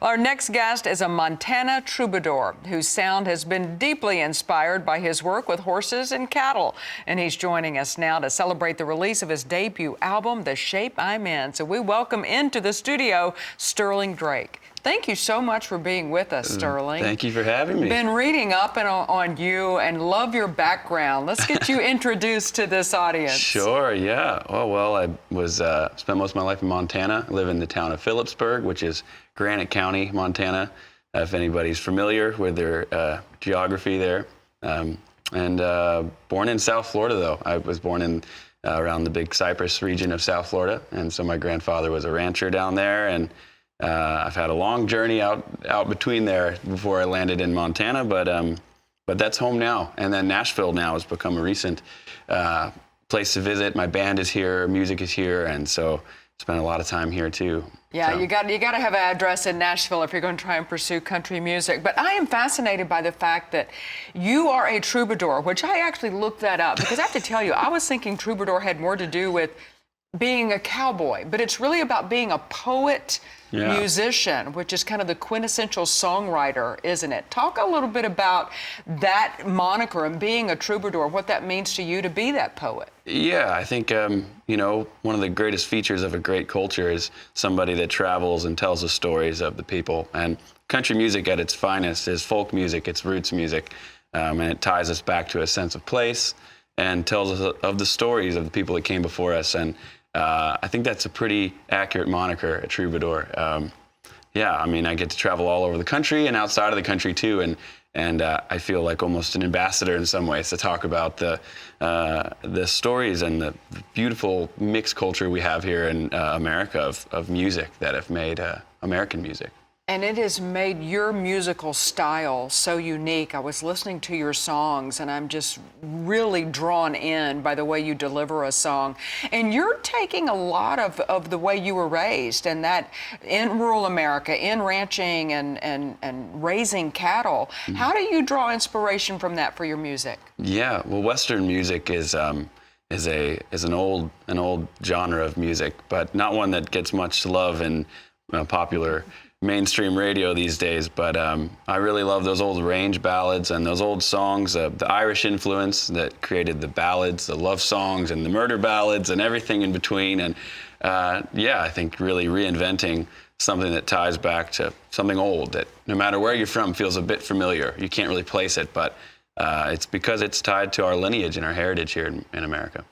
Our next guest is a Montana troubadour whose sound has been deeply inspired by his work with horses and cattle. And he's joining us now to celebrate the release of his debut album, The Shape I'm In. So we welcome into the studio Sterling Drake. Thank you so much for being with us, Sterling. Thank you for having me. Been reading up and on you and love your background. Let's get you introduced to this audience. Sure, yeah. Oh, well, I was spent most of my life in Montana. I live in the town of Phillipsburg, which is Granite County, Montana, if anybody's familiar with their geography there. Born in South Florida, though. I was born in around the Big Cypress region of South Florida, and so my grandfather was a rancher down there, and I've had a long journey out between there before I landed in Montana, but that's home now. And then Nashville now has become a recent place to visit. My band is here, music is here, and so spent a lot of time here too. Yeah, so. you got to have an address in Nashville if you're going to try and pursue country music. But I am fascinated by the fact that you are a troubadour, which I actually looked that up because I have to tell you, I was thinking troubadour had more to do with being a cowboy, but it's really about being a poet, musician, which is kind of the quintessential songwriter, isn't it? Talk a little bit about that moniker and being a troubadour, what that means to you to be that poet. Yeah, I think, one of the greatest features of a great culture is somebody that travels and tells the stories of the people. And country music at its finest is folk music, it's roots music, and it ties us back to a sense of place and tells us of the stories of the people that came before us. And I think that's a pretty accurate moniker, a troubadour. I get to travel all over the country and outside of the country too, and I feel like almost an ambassador in some ways to talk about the stories and the beautiful mixed culture we have here in America of music that have made American music. And it has made your musical style so unique. I was listening to your songs, and I'm just really drawn in by the way you deliver a song. And you're taking a lot of the way you were raised, and that in rural America, in ranching and raising cattle. Mm-hmm. How do you draw inspiration from that for your music? Yeah, well, Western music is an old genre of music, but not one that gets much love in popular mainstream radio these days, but I really love those old range ballads and those old songs, the Irish influence that created the ballads, the love songs and the murder ballads and everything in between. And I think really reinventing something that ties back to something old that no matter where you're from feels a bit familiar. You can't really place it, but it's because it's tied to our lineage and our heritage here in America.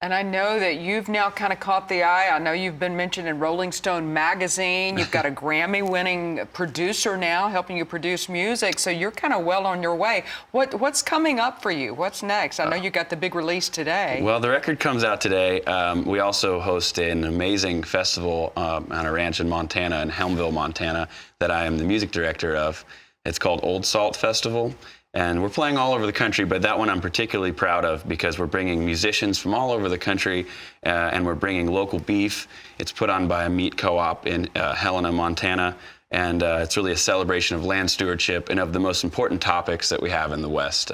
And I know that you've now kind of caught the eye. I know you've been mentioned in Rolling Stone magazine. You've got a Grammy-winning producer now helping you produce music, so you're kind of well on your way. What's coming up for you? What's next? I know you got the big release today. Well, the record comes out today. We also host an amazing festival on a ranch in Montana, in Helmville, Montana, that I am the music director of. It's called Old Salt Festival. And we're playing all over the country, but that one I'm particularly proud of because we're bringing musicians from all over the country, and we're bringing local beef. It's put on by a meat co-op in Helena, Montana, and it's really a celebration of land stewardship and of the most important topics that we have in the West.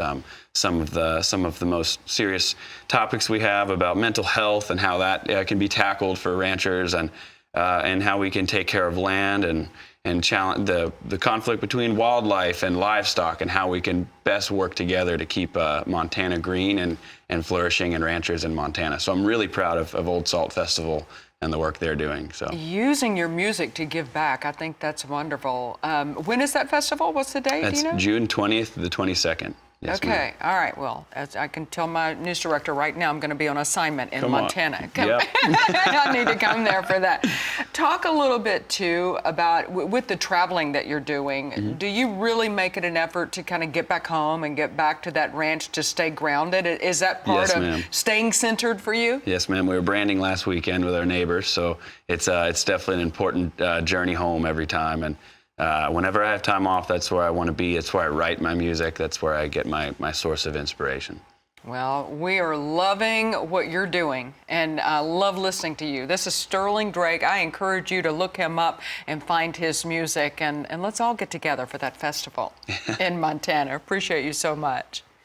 Some of the most serious topics we have about mental health and how that can be tackled for ranchers, and how we can take care of land and challenge the conflict between wildlife and livestock and how we can best work together to keep Montana green and flourishing and ranchers in Montana. So I'm really proud of Old Salt Festival and the work they're doing. So using your music to give back, I think that's wonderful. When is that festival? What's the date? That's June 20th to the 22nd. Yes, okay. All right. Well, as I can tell my news director right now, I'm going to be on assignment in Montana. Yep. I need to come there for that. Talk a little bit, too, about with the traveling that you're doing. Mm-hmm. Do you really make it an effort to kind of get back home and get back to that ranch to stay grounded? Is that part of staying centered for you? Yes, ma'am. We were branding last weekend with our neighbors, so it's definitely an important journey home every time. And whenever I have time off, that's where I want to be. It's where I write my music. That's where I get my source of inspiration. Well, we are loving what you're doing, and I love listening to you. This is Sterling Drake. I encourage you to look him up and find his music, and let's all get together for that festival in Montana. Appreciate you so much.